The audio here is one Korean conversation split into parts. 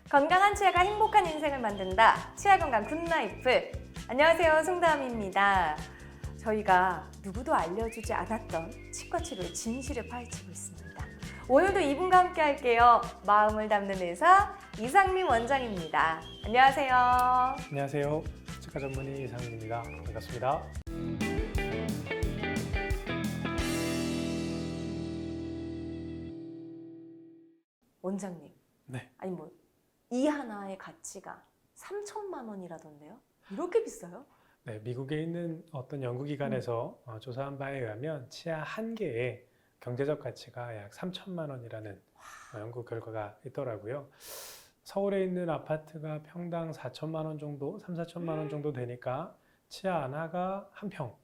건강한 치아가 행복한 인생을 만든다. 치아 건강 굿라이프. 안녕하세요, 송다음입니다. 저희가 누구도 알려주지 않았던 치과 치료의 진실을 파헤치고 있습니다. 오늘도 이분과 함께 할게요. 마음을 담는 의사 이상민 원장입니다. 안녕하세요. 안녕하세요. 치과 전문의 이상민입니다. 반갑습니다. 원장님. 네. 아니 이 하나의 가치가 3천만 원이라던데요? 이렇게 비싸요? 네, 미국에 있는 어떤 연구기관에서 조사한 바에 의하면 치아 한 개의 경제적 가치가 약 3천만 원이라는 연구 결과가 있더라고요. 서울에 있는 아파트가 평당 4천만 원 정도, 3, 4천만 원 정도 되니까 치아 하나가 한 평,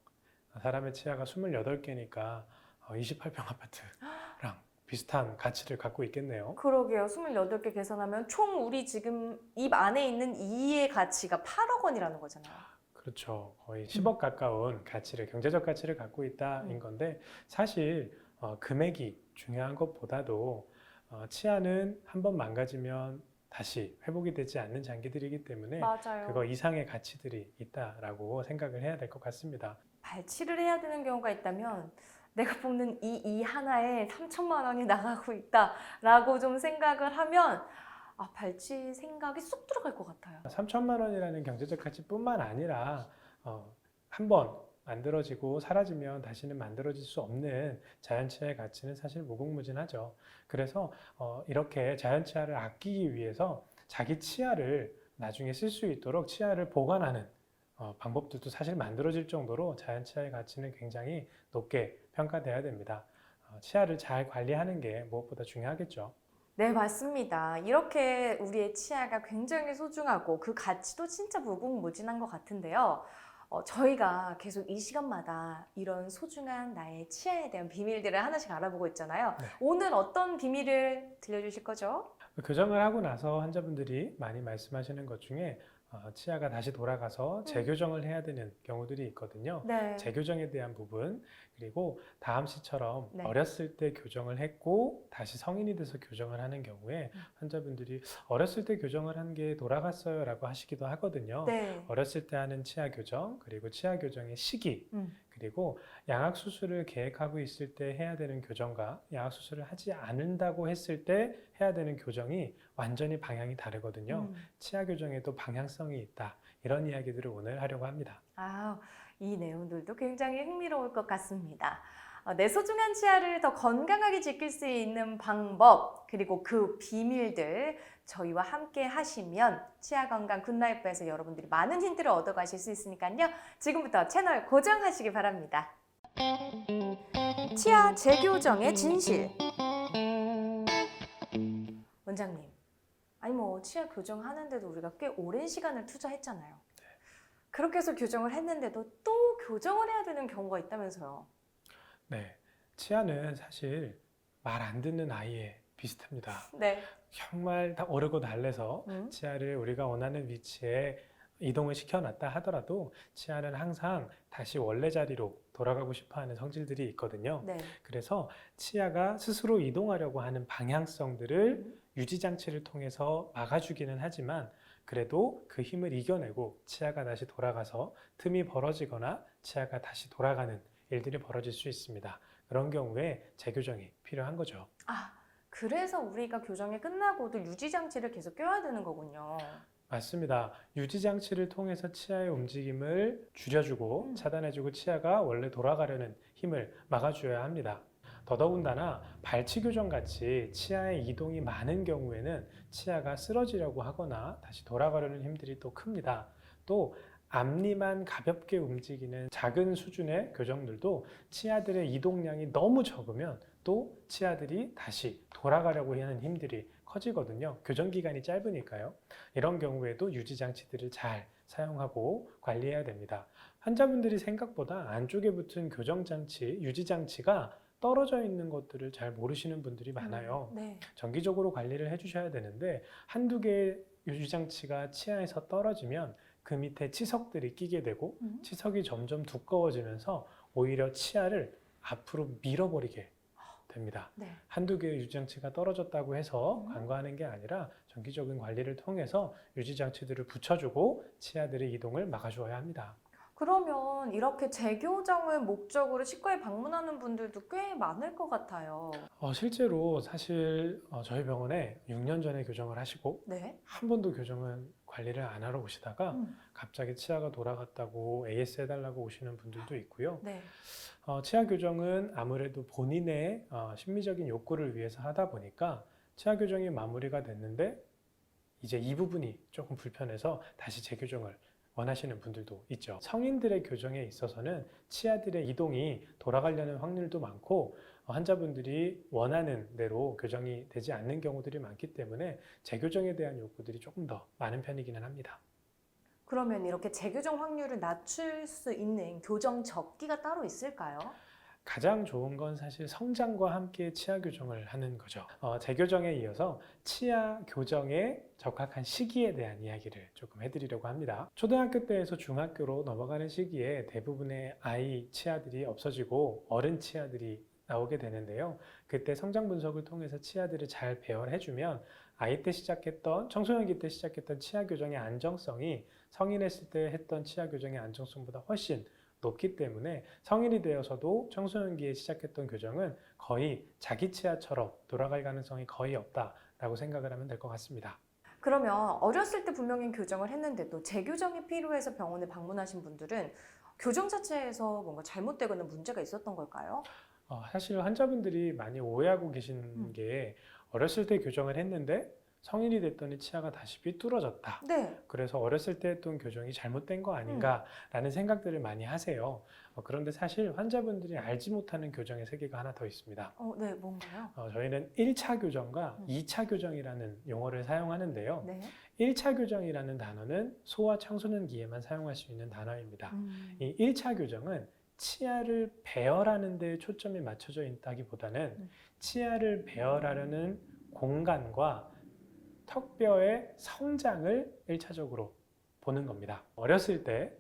사람의 치아가 28개니까 28평 아파트랑 비슷한 가치를 갖고 있겠네요. 그러게요. 28개 계산하면 총 우리 지금 입 안에 있는 이의 가치가 8억 원이라는 거잖아요. 그렇죠. 거의 10억 가까운 가치를, 경제적 가치를 갖고 있다인 건데, 사실 금액이 중요한 것보다도 치아는 한번 망가지면 다시 회복이 되지 않는 장기들이기 때문에 맞아요. 그거 이상의 가치들이 있다라고 생각을 해야 될 것 같습니다. 발치를 해야 되는 경우가 있다면 내가 뽑는 이 하나에 3천만 원이 나가고 있다라고 좀 생각을 하면 발치 생각이 쏙 들어갈 것 같아요. 3천만 원이라는 경제적 가치뿐만 아니라 한번 만들어지고 사라지면 다시는 만들어질 수 없는 자연치아의 가치는 사실 무궁무진하죠. 그래서 이렇게 자연치아를 아끼기 위해서 자기 치아를 나중에 쓸 수 있도록 치아를 보관하는 방법들도 사실 만들어질 정도로 자연치아의 가치는 굉장히 높게 평가돼야 됩니다. 치아를 잘 관리하는 게 무엇보다 중요하겠죠. 네, 맞습니다. 이렇게 우리의 치아가 굉장히 소중하고 그 가치도 진짜 무궁무진한 것 같은데요. 저희가 계속 이 시간마다 이런 소중한 나의 치아에 대한 비밀들을 하나씩 알아보고 있잖아요. 네. 오늘 어떤 비밀을 들려주실 거죠? 교정을 하고 나서 환자분들이 많이 말씀하시는 것 중에 치아가 다시 돌아가서 재교정을 해야 되는 경우들이 있거든요. 네. 재교정에 대한 부분, 그리고 다음 시처럼 네. 어렸을 때 교정을 했고 다시 성인이 돼서 교정을 하는 경우에 환자분들이 어렸을 때 교정을 한 게 돌아갔어요 라고 하시기도 하거든요. 네. 어렸을 때 하는 치아 교정, 그리고 치아 교정의 시기, 그리고 양악 수술을 계획하고 있을 때 해야 되는 교정과 양악 수술을 하지 않는다고 했을 때 해야 되는 교정이 완전히 방향이 다르거든요. 치아 교정에도 방향성이 있다. 이런 이야기들을 오늘 하려고 합니다. 이 내용들도 굉장히 흥미로울 것 같습니다. 내 소중한 치아를 더 건강하게 지킬 수 있는 방법, 그리고 그 비밀들 저희와 함께 하시면 치아 건강 굿라이프에서 여러분들이 많은 힌트를 얻어가실 수 있으니까요. 지금부터 채널 고정하시기 바랍니다. 치아 재교정의 진실. 원장님, 아니 치아 교정하는데도 우리가 꽤 오랜 시간을 투자했잖아요. 그렇게 해서 교정을 했는데도 또 교정을 해야 되는 경우가 있다면서요. 네, 치아는 사실 말 안 듣는 아이에 비슷합니다. 네. 정말 다 어르고 달래서 치아를 우리가 원하는 위치에 이동을 시켜놨다 하더라도 치아는 항상 다시 원래 자리로 돌아가고 싶어하는 성질들이 있거든요. 네. 그래서 치아가 스스로 이동하려고 하는 방향성들을 유지장치를 통해서 막아주기는 하지만 그래도 그 힘을 이겨내고 치아가 다시 돌아가서 틈이 벌어지거나 치아가 다시 돌아가는 일들이 벌어질 수 있습니다. 그런 경우에 재교정이 필요한 거죠. 그래서 우리가 교정이 끝나고도 유지장치를 계속 껴야 되는 거군요. 맞습니다. 유지장치를 통해서 치아의 움직임을 줄여주고 차단해주고 치아가 원래 돌아가려는 힘을 막아줘야 합니다. 더더군다나 발치교정 같이 치아의 이동이 많은 경우에는 치아가 쓰러지려고 하거나 다시 돌아가려는 힘들이 또 큽니다. 또 앞니만 가볍게 움직이는 작은 수준의 교정들도 치아들의 이동량이 너무 적으면 또 치아들이 다시 돌아가려고 하는 힘들이 커지거든요. 교정 기간이 짧으니까요. 이런 경우에도 유지장치들을 잘 사용하고 관리해야 됩니다. 환자분들이 생각보다 안쪽에 붙은 교정장치, 유지장치가 떨어져 있는 것들을 잘 모르시는 분들이 많아요. 네. 정기적으로 관리를 해주셔야 되는데 한두 개의 유지장치가 치아에서 떨어지면 그 밑에 치석들이 끼게 되고 치석이 점점 두꺼워지면서 오히려 치아를 앞으로 밀어버리게 됩니다. 네. 한두 개의 유지장치가 떨어졌다고 해서 간과하는 게 아니라 정기적인 관리를 통해서 유지장치들을 붙여주고 치아들의 이동을 막아주어야 합니다. 그러면 이렇게 재교정을 목적으로 치과에 방문하는 분들도 꽤 많을 것 같아요. 실제로 사실 저희 병원에 6년 전에 교정을 하시고 네. 한 번도 교정은 관리를 안 하러 오시다가 음. 갑자기 치아가 돌아갔다고 AS 해달라고 오시는 분들도 있고요. 네. 치아 교정은 아무래도 본인의 심미적인 욕구를 위해서 하다 보니까 치아 교정이 마무리가 됐는데 이제 이 부분이 조금 불편해서 다시 재교정을 원하시는 분들도 있죠. 성인들의 교정에 있어서는 치아들의 이동이 돌아가려는 확률도 많고 환자분들이 원하는 대로 교정이 되지 않는 경우들이 많기 때문에 재교정에 대한 욕구들이 조금 더 많은 편이기는 합니다. 그러면 이렇게 재교정 확률을 낮출 수 있는 교정 접기가 따로 있을까요? 가장 좋은 건 사실 성장과 함께 치아 교정을 하는 거죠. 재교정에 이어서 치아 교정에 적합한 시기에 대한 이야기를 조금 해드리려고 합니다. 초등학교 때에서 중학교로 넘어가는 시기에 대부분의 아이 치아들이 없어지고 어른 치아들이 나오게 되는데요. 그때 성장 분석을 통해서 치아들을 잘 배열해주면 아이 때 시작했던, 청소년기 때 시작했던 치아 교정의 안정성이 성인했을 때 했던 치아 교정의 안정성보다 훨씬 높기 때문에 성인이 되어서도 청소년기에 시작했던 교정은 거의 자기 치아처럼 돌아갈 가능성이 거의 없다라고 생각을 하면 될 것 같습니다. 그러면 어렸을 때 분명히 교정을 했는데도 재교정이 필요해서 병원에 방문하신 분들은 교정 자체에서 뭔가 잘못되거나 문제가 있었던 걸까요? 사실 환자분들이 많이 오해하고 계신 게 어렸을 때 교정을 했는데 성인이 됐더니 치아가 다시 삐뚤어졌다. 네. 그래서 어렸을 때 했던 교정이 잘못된 거 아닌가라는 생각들을 많이 하세요. 그런데 사실 환자분들이 알지 못하는 교정의 세계가 하나 더 있습니다. 네, 뭔가요? 저희는 1차 교정과 2차 교정이라는 용어를 사용하는데요. 네. 1차 교정이라는 단어는 소아 청소년기에만 사용할 수 있는 단어입니다. 이 1차 교정은 치아를 배열하는 데 초점이 맞춰져 있다기보다는 치아를 배열하려는 공간과 턱뼈의 성장을 1차적으로 보는 겁니다. 어렸을 때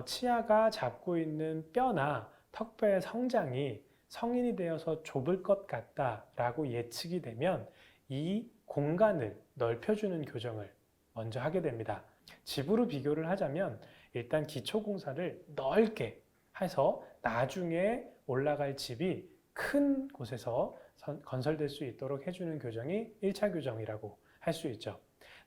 치아가 잡고 있는 뼈나 턱뼈의 성장이 성인이 되어서 좁을 것 같다라고 예측이 되면 이 공간을 넓혀주는 교정을 먼저 하게 됩니다. 집으로 비교를 하자면 일단 기초공사를 넓게 해서 나중에 올라갈 집이 큰 곳에서 건설될 수 있도록 해주는 교정이 1차 교정이라고 할 수 있죠.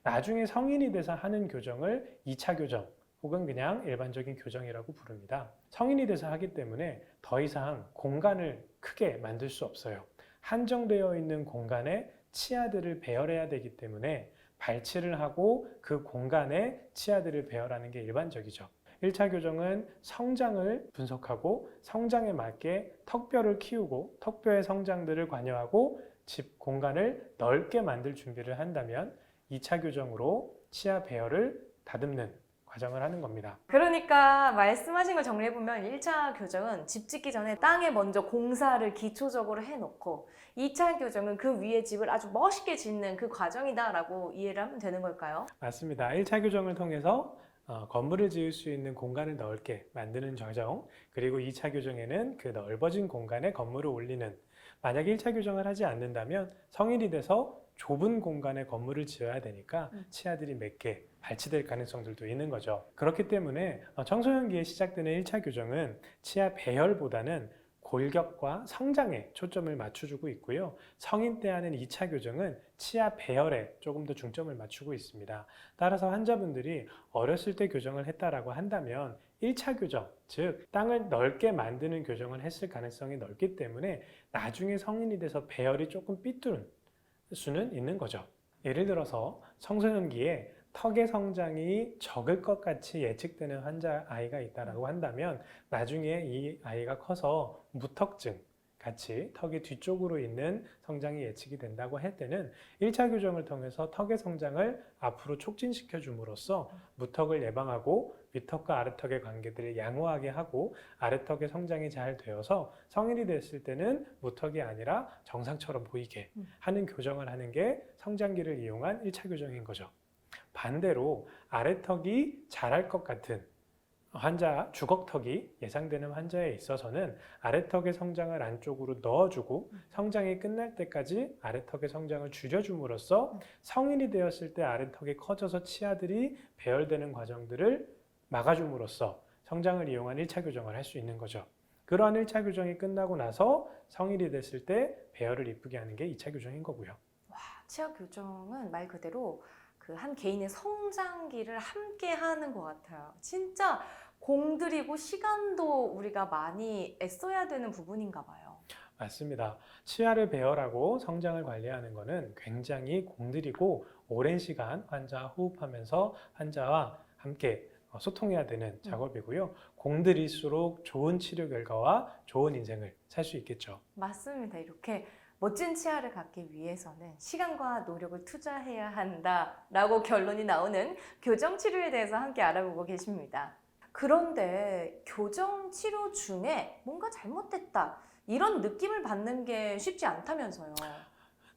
나중에 성인이 돼서 하는 교정을 2차 교정 혹은 그냥 일반적인 교정이라고 부릅니다. 성인이 돼서 하기 때문에 더 이상 공간을 크게 만들 수 없어요. 한정되어 있는 공간에 치아들을 배열해야 되기 때문에 발치를 하고 그 공간에 치아들을 배열하는 게 일반적이죠. 1차 교정은 성장을 분석하고 성장에 맞게 턱뼈를 키우고 턱뼈의 성장들을 관여하고 집 공간을 넓게 만들 준비를 한다면 2차 교정으로 치아 배열을 다듬는 과정을 하는 겁니다. 그러니까 말씀하신 걸 정리해보면 1차 교정은 집 짓기 전에 땅에 먼저 공사를 기초적으로 해놓고 2차 교정은 그 위에 집을 아주 멋있게 짓는 그 과정이다라고 이해를 하면 되는 걸까요? 맞습니다. 1차 교정을 통해서 건물을 지을 수 있는 공간을 넓게 만드는 과정, 그리고 2차 교정에는 그 넓어진 공간에 건물을 올리는, 만약에 1차 교정을 하지 않는다면 성인이 돼서 좁은 공간에 건물을 지어야 되니까 치아들이 몇 개 발치될 가능성들도 있는 거죠. 그렇기 때문에 청소년기에 시작되는 1차 교정은 치아 배열보다는 골격과 성장에 초점을 맞춰주고 있고요. 성인 때 하는 2차 교정은 치아 배열에 조금 더 중점을 맞추고 있습니다. 따라서 환자분들이 어렸을 때 교정을 했다라고 한다면 1차 교정, 즉 땅을 넓게 만드는 교정을 했을 가능성이 넓기 때문에 나중에 성인이 돼서 배열이 조금 삐뚤은 수는 있는 거죠. 예를 들어서 청소년기에 턱의 성장이 적을 것 같이 예측되는 아이가 있다고 한다면 나중에 이 아이가 커서 무턱증 같이 턱의 뒤쪽으로 있는 성장이 예측이 된다고 할 때는 1차 교정을 통해서 턱의 성장을 앞으로 촉진시켜 줌으로써 무턱을 예방하고 윗턱과 아래턱의 관계들을 양호하게 하고 아래턱의 성장이 잘 되어서 성인이 됐을 때는 무턱이 아니라 정상처럼 보이게 하는 교정을 하는 게 성장기를 이용한 1차 교정인 거죠. 반대로 아래턱이 자랄 것 같은 환자 주걱턱이 예상되는 환자에 있어서는 아래턱의 성장을 안쪽으로 넣어주고 성장이 끝날 때까지 아래턱의 성장을 줄여줌으로써 성인이 되었을 때 아래턱이 커져서 치아들이 배열되는 과정들을 막아줌으로써 성장을 이용한 1차 교정을 할 수 있는 거죠. 그러한 1차 교정이 끝나고 나서 성인이 됐을 때 배열을 이쁘게 하는 게 2차 교정인 거고요. 치아 교정은 말 그대로 그 한 개인의 성장기를 함께 하는 것 같아요. 진짜 공들이고 시간도 우리가 많이 애써야 되는 부분인가 봐요. 맞습니다. 치아를 배열하고 성장을 관리하는 것은 굉장히 공들이고 오랜 시간 환자와 호흡하면서 환자와 함께 소통해야 되는 작업이고요. 공들일수록 좋은 치료 결과와 좋은 인생을 살 수 있겠죠. 맞습니다. 이렇게 멋진 치아를 갖기 위해서는 시간과 노력을 투자해야 한다라고 결론이 나오는 교정 치료에 대해서 함께 알아보고 계십니다. 그런데 교정 치료 중에 뭔가 잘못됐다 이런 느낌을 받는 게 쉽지 않다면서요.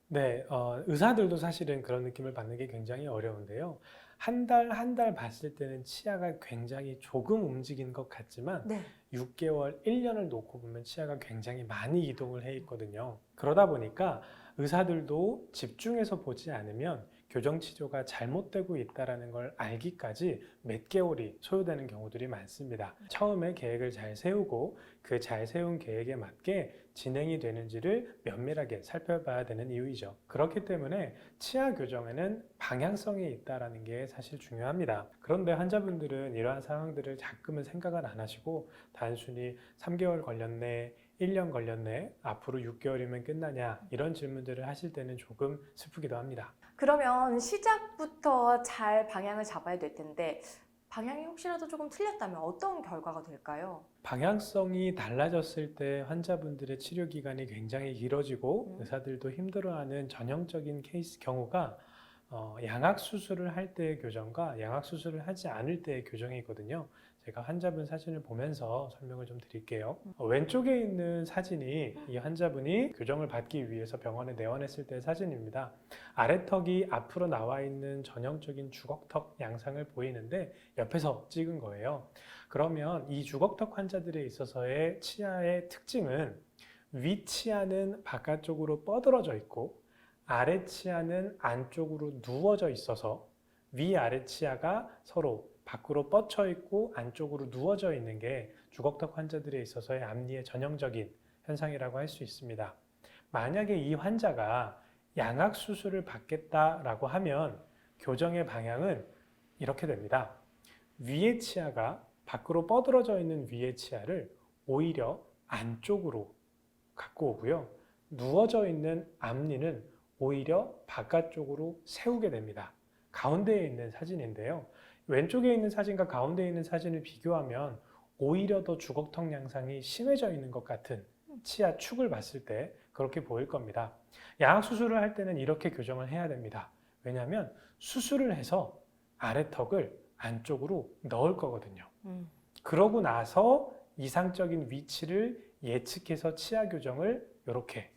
네, 의사들도 사실은 그런 느낌을 받는 게 굉장히 어려운데요. 한 달 봤을 때는 치아가 굉장히 조금 움직인 것 같지만 네. 6개월, 1년을 놓고 보면 치아가 굉장히 많이 이동을 해 있거든요. 그러다 보니까 의사들도 집중해서 보지 않으면 교정 치료가 잘못되고 있다는 걸 알기까지 몇 개월이 소요되는 경우들이 많습니다. 처음에 계획을 잘 세우고 그 잘 세운 계획에 맞게 진행이 되는지를 면밀하게 살펴봐야 되는 이유이죠. 그렇기 때문에 치아 교정에는 방향성이 있다는 게 사실 중요합니다. 그런데 환자분들은 이러한 상황들을 자꾸만 생각을 안 하시고 단순히 3개월 걸렸네, 1년 걸렸네, 앞으로 6개월이면 끝나냐 이런 질문들을 하실 때는 조금 슬프기도 합니다. 그러면 시작부터 잘 방향을 잡아야 될 텐데 방향이 혹시라도 조금 틀렸다면 어떤 결과가 될까요? 방향성이 달라졌을 때 환자분들의 치료 기간이 굉장히 길어지고 의사들도 힘들어하는 전형적인 케이스 경우가 양악 수술을 할 때의 교정과 양악 수술을 하지 않을 때의 교정이거든요. 제가 환자분 사진을 보면서 설명을 좀 드릴게요. 왼쪽에 있는 사진이 이 환자분이 교정을 받기 위해서 병원에 내원했을 때의 사진입니다. 아래턱이 앞으로 나와 있는 전형적인 주걱턱 양상을 보이는데 옆에서 찍은 거예요. 그러면 이 주걱턱 환자들에 있어서의 치아의 특징은 위 치아는 바깥쪽으로 뻗어져 있고 아래 치아는 안쪽으로 누워져 있어서 위아래 치아가 서로 밖으로 뻗쳐 있고 안쪽으로 누워져 있는 게 주걱턱 환자들에 있어서의 앞니의 전형적인 현상이라고 할 수 있습니다. 만약에 이 환자가 양악 수술을 받겠다라고 하면 교정의 방향은 이렇게 됩니다. 위의 치아가 밖으로 뻗어져 있는 위의 치아를 오히려 안쪽으로 갖고 오고요. 누워져 있는 앞니는 오히려 바깥쪽으로 세우게 됩니다. 가운데에 있는 사진인데요. 왼쪽에 있는 사진과 가운데에 있는 사진을 비교하면 오히려 더 주걱턱 양상이 심해져 있는 것 같은 치아 축을 봤을 때 그렇게 보일 겁니다. 양악 수술을 할 때는 이렇게 교정을 해야 됩니다. 왜냐하면 수술을 해서 아래턱을 안쪽으로 넣을 거거든요. 그러고 나서 이상적인 위치를 예측해서 치아 교정을 이렇게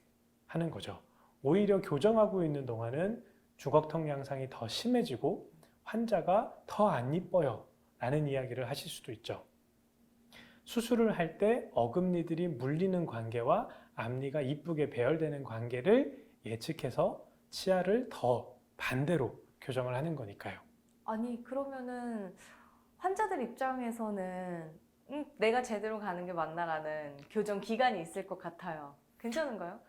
하는 거죠. 오히려 교정하고 있는 동안은 주걱턱 양상이 더 심해지고 환자가 더 안 이뻐요 라는 이야기를 하실 수도 있죠. 수술을 할 때 어금니들이 물리는 관계와 앞니가 이쁘게 배열되는 관계를 예측해서 치아를 더 반대로 교정을 하는 거니까요. 아니 그러면은 환자들 입장에서는 내가 제대로 가는 게 맞나라는 교정 기간이 있을 것 같아요. 괜찮은가요?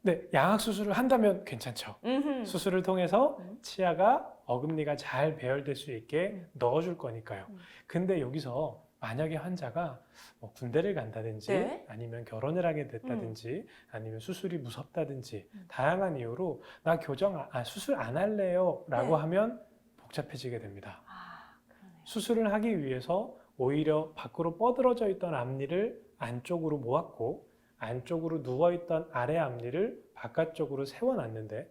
네, 양악 수술을 한다면 괜찮죠. 수술을 통해서 치아가 어금니가 잘 배열될 수 있게 넣어줄 거니까요. 근데 여기서 만약에 환자가 뭐 군대를 간다든지 네. 아니면 결혼을 하게 됐다든지 아니면 수술이 무섭다든지 다양한 이유로 나 수술 안 할래요 라고 네. 하면 복잡해지게 됩니다. 그러네요. 수술을 하기 위해서 오히려 밖으로 뻗어져 있던 앞니를 안쪽으로 모았고 안쪽으로 누워있던 아래 앞니를 바깥쪽으로 세워놨는데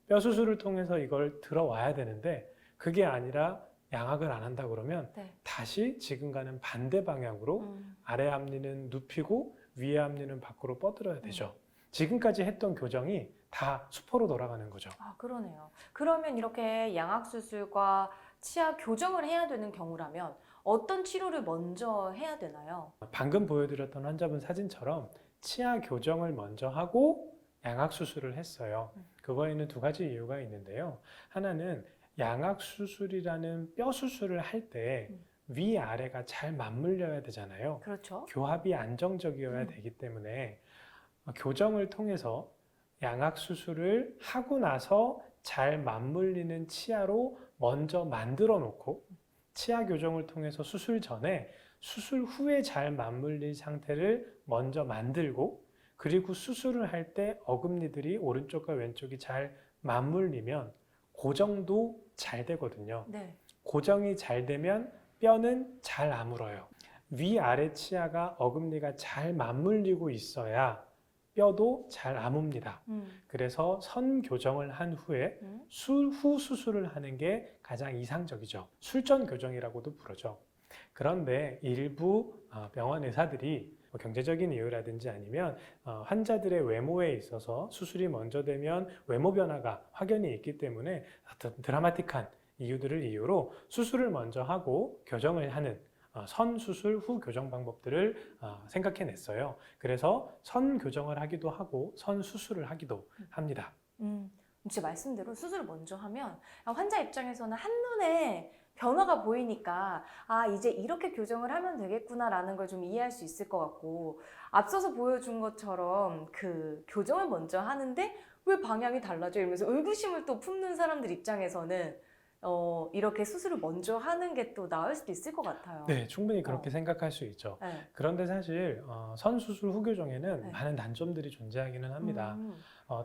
뼈 수술을 통해서 이걸 들어와야 되는데 그게 아니라 양악을 안 한다 그러면 네. 다시 지금과는 반대 방향으로 아래 앞니는 눕히고 위에 앞니는 밖으로 뻗어야 되죠. 지금까지 했던 교정이 다 수포로 돌아가는 거죠. 그러네요. 그러면 이렇게 양악 수술과 치아 교정을 해야 되는 경우라면 어떤 치료를 먼저 해야 되나요? 방금 보여드렸던 환자분 사진처럼 치아 교정을 먼저 하고 양악 수술을 했어요. 그거에는 두 가지 이유가 있는데요. 하나는 양악 수술이라는 뼈 수술을 할 때 위아래가 잘 맞물려야 되잖아요. 그렇죠. 교합이 안정적이어야 되기 때문에 교정을 통해서 양악 수술을 하고 나서 잘 맞물리는 치아로 먼저 만들어 놓고 치아 교정을 통해서 수술 전에 수술 후에 잘 맞물린 상태를 먼저 만들고 그리고 수술을 할 때 어금니들이 오른쪽과 왼쪽이 잘 맞물리면 고정도 잘 되거든요. 네. 고정이 잘 되면 뼈는 잘 아물어요. 위아래 치아가 어금니가 잘 맞물리고 있어야 뼈도 잘 아뭅니다. 그래서 선 교정을 한 후에 후 수술을 하는 게 가장 이상적이죠. 술전 교정이라고도 부르죠. 그런데 일부 병원 의사들이 경제적인 이유라든지 아니면 환자들의 외모에 있어서 수술이 먼저 되면 외모 변화가 확연히 있기 때문에 드라마틱한 이유들을 이유로 수술을 먼저 하고 교정을 하는 선 수술 후 교정 방법들을 생각해냈어요. 그래서 선 교정을 하기도 하고 선 수술을 하기도 합니다. 진짜 말씀대로 수술을 먼저 하면 환자 입장에서는 한눈에 변화가 보이니까 이제 이렇게 교정을 하면 되겠구나라는 걸 좀 이해할 수 있을 것 같고 앞서서 보여준 것처럼 그 교정을 먼저 하는데 왜 방향이 달라져? 이러면서 의구심을 또 품는 사람들 입장에서는 이렇게 수술을 먼저 하는 게 또 나을 수도 있을 것 같아요. 네, 충분히 그렇게 생각할 수 있죠. 네. 그런데 사실 선 수술 후 교정에는 네. 많은 단점들이 존재하기는 합니다.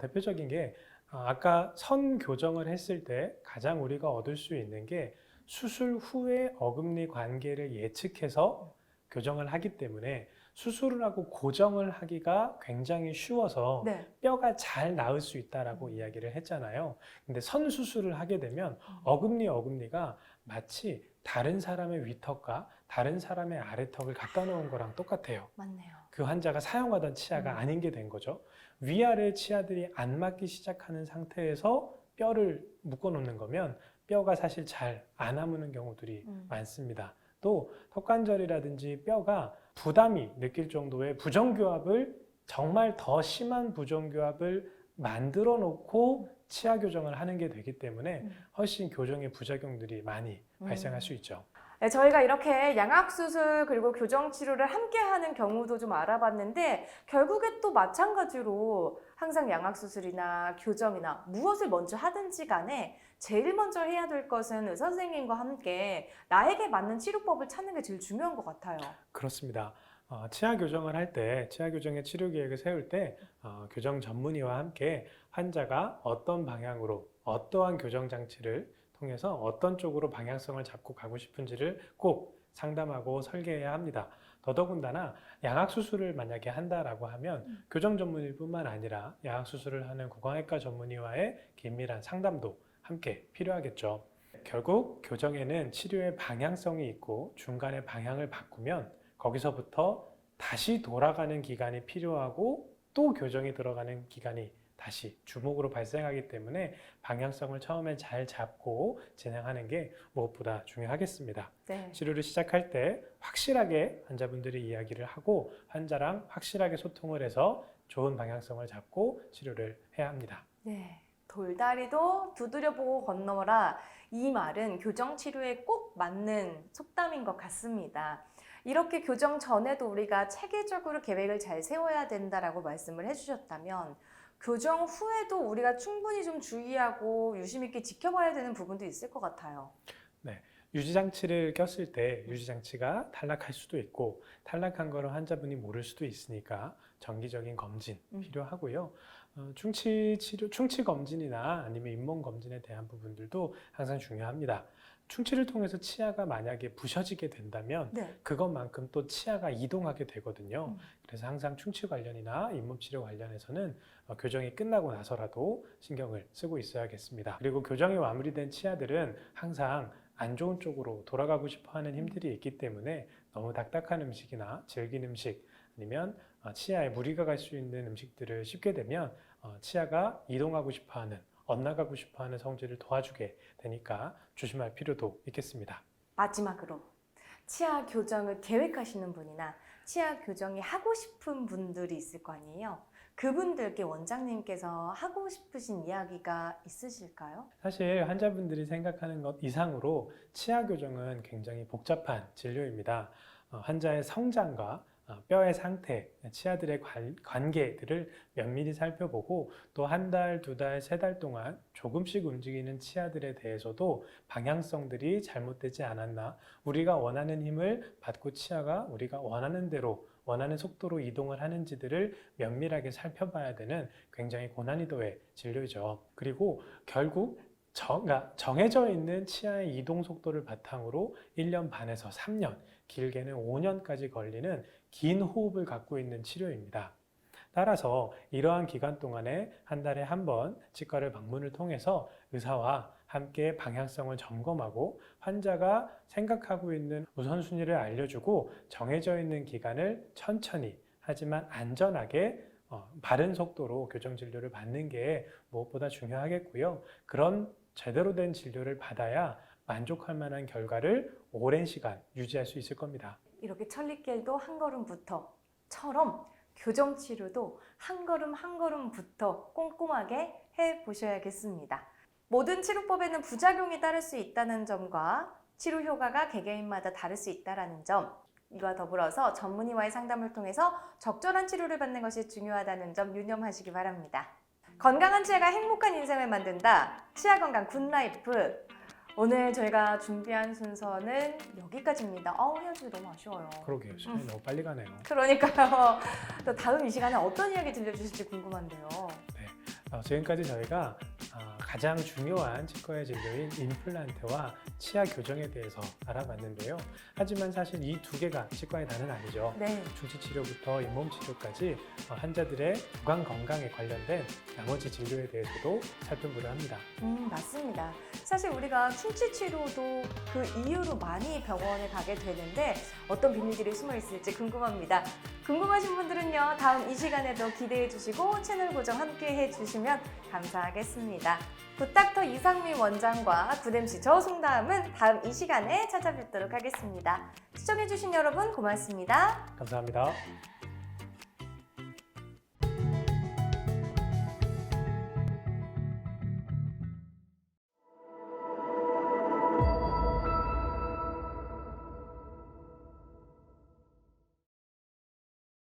대표적인 게 아까 선 교정을 했을 때 가장 우리가 얻을 수 있는 게 수술 후에 어금니 관계를 예측해서 교정을 하기 때문에 수술을 하고 고정을 하기가 굉장히 쉬워서 네. 뼈가 잘 나을 수 있다라고 이야기를 했잖아요. 근데 선 수술을 하게 되면 어금니가 마치 다른 사람의 위턱과 다른 사람의 아래턱을 갖다 놓은 거랑 똑같아요. 맞네요. 그 환자가 사용하던 치아가 아닌 게 된 거죠. 위아래 치아들이 안 맞기 시작하는 상태에서 뼈를 묶어 놓는 거면 뼈가 사실 잘 안 아무는 경우들이 많습니다. 또 턱관절이라든지 뼈가 부담이 느낄 정도의 부정교합을 정말 더 심한 부정교합을 만들어 놓고 치아 교정을 하는 게 되기 때문에 훨씬 교정의 부작용들이 많이 발생할 수 있죠. 네, 저희가 이렇게 양악수술 그리고 교정치료를 함께 하는 경우도 좀 알아봤는데 결국에 또 마찬가지로 항상 양악수술이나 교정이나 무엇을 먼저 하든지 간에 제일 먼저 해야 될 것은 의사 선생님과 함께 나에게 맞는 치료법을 찾는 게 제일 중요한 것 같아요. 그렇습니다. 치아 교정을 할 때, 치아 교정의 치료 계획을 세울 때 교정 전문의와 함께 환자가 어떤 방향으로 어떠한 교정 장치를 통해서 어떤 쪽으로 방향성을 잡고 가고 싶은지를 꼭 상담하고 설계해야 합니다. 더더군다나 양악수술을 만약에 한다라고 하면 교정 전문의뿐만 아니라 양악수술을 하는 구강외과 전문의와의 긴밀한 상담도 함께 필요하겠죠. 결국 교정에는 치료의 방향성이 있고 중간에 방향을 바꾸면 거기서부터 다시 돌아가는 기간이 필요하고 또 교정이 들어가는 기간이 다시 주목으로 발생하기 때문에 방향성을 처음에 잘 잡고 진행하는 게 무엇보다 중요하겠습니다. 네. 치료를 시작할 때 확실하게 환자분들이 이야기를 하고 환자랑 확실하게 소통을 해서 좋은 방향성을 잡고 치료를 해야 합니다. 네. 돌다리도 두드려보고 건너라. 이 말은 교정 치료에 꼭 맞는 속담인 것 같습니다. 이렇게 교정 전에도 우리가 체계적으로 계획을 잘 세워야 된다라고 말씀을 해주셨다면 교정 후에도 우리가 충분히 좀 주의하고 유심 있게 지켜봐야 되는 부분도 있을 것 같아요. 네, 유지장치를 꼈을 때 유지장치가 탈락할 수도 있고 탈락한 거를 환자분이 모를 수도 있으니까 정기적인 검진 필요하고요. 충치 검진이나 아니면 잇몸 검진에 대한 부분들도 항상 중요합니다. 충치를 통해서 치아가 만약에 부셔지게 된다면 네. 그것만큼 또 치아가 이동하게 되거든요. 그래서 항상 충치 관련이나 잇몸 치료 관련해서는 교정이 끝나고 나서라도 신경을 쓰고 있어야겠습니다. 그리고 교정이 마무리된 치아들은 항상 안 좋은 쪽으로 돌아가고 싶어 하는 힘들이 있기 때문에 너무 딱딱한 음식이나 질긴 음식 아니면 치아에 무리가 갈 수 있는 음식들을 씹게 되면 치아가 이동하고 싶어 하는 엇나가고 싶어 하는 성질을 도와주게 되니까 조심할 필요도 있겠습니다. 마지막으로 치아 교정을 계획하시는 분이나 치아 교정이 하고 싶은 분들이 있을 거 아니에요. 그분들께 원장님께서 하고 싶으신 이야기가 있으실까요? 사실 환자분들이 생각하는 것 이상으로 치아 교정은 굉장히 복잡한 진료입니다. 환자의 성장과 뼈의 상태, 치아들의 관계들을 면밀히 살펴보고 또 한 달, 두 달, 세 달 동안 조금씩 움직이는 치아들에 대해서도 방향성들이 잘못되지 않았나, 우리가 원하는 힘을 받고 치아가 우리가 원하는 대로 원하는 속도로 이동을 하는지들을 면밀하게 살펴봐야 되는 굉장히 고난이도의 진료죠. 그리고 결국 정해져 있는 치아의 이동 속도를 바탕으로 1년 반에서 3년, 길게는 5년까지 걸리는 긴 호흡을 갖고 있는 치료입니다. 따라서 이러한 기간 동안에 한 달에 한 번 치과를 방문을 통해서 의사와 함께 방향성을 점검하고 환자가 생각하고 있는 우선순위를 알려주고 정해져 있는 기간을 천천히 하지만 안전하게 바른 속도로 교정 진료를 받는 게 무엇보다 중요하겠고요. 그런 제대로 된 진료를 받아야 만족할 만한 결과를 오랜 시간 유지할 수 있을 겁니다. 이렇게 천리길도 한 걸음부터처럼 교정 치료도 한 걸음 한 걸음부터 꼼꼼하게 해보셔야겠습니다. 모든 치료법에는 부작용이 따를 수 있다는 점과 치료 효과가 개개인마다 다를 수 있다는 점, 이와 더불어서 전문의와의 상담을 통해서 적절한 치료를 받는 것이 중요하다는 점 유념하시기 바랍니다. 건강한 치아가 행복한 인생을 만든다. 치아 건강 굿라이프. 오늘 저희가 준비한 순서는 여기까지입니다. 헤어지기 너무 아쉬워요. 그러게요. 시간이 너무 빨리 가네요. 그러니까요. 또 다음 이 시간에 어떤 이야기 들려주실지 궁금한데요. 지금까지 저희가 가장 중요한 치과의 진료인 임플란트와 치아 교정에 대해서 알아봤는데요. 하지만 사실 이 두 개가 치과의 다는 아니죠. 네. 충치 치료부터 잇몸 치료까지 환자들의 구강 건강에 관련된 나머지 진료에 대해서도 살펴보려 합니다. 맞습니다. 사실 우리가 충치 치료도 그 이유로 많이 병원에 가게 되는데 어떤 비밀들이 숨어 있을지 궁금합니다. 궁금하신 분들은요, 다음 이 시간에도 기대해 주시고 채널 고정 함께 해주시면 감사하겠습니다. 굿닥터 이상미 원장과 굿MC 저 송다음은 다음 이 시간에 찾아뵙도록 하겠습니다. 시청해주신 여러분 고맙습니다. 감사합니다.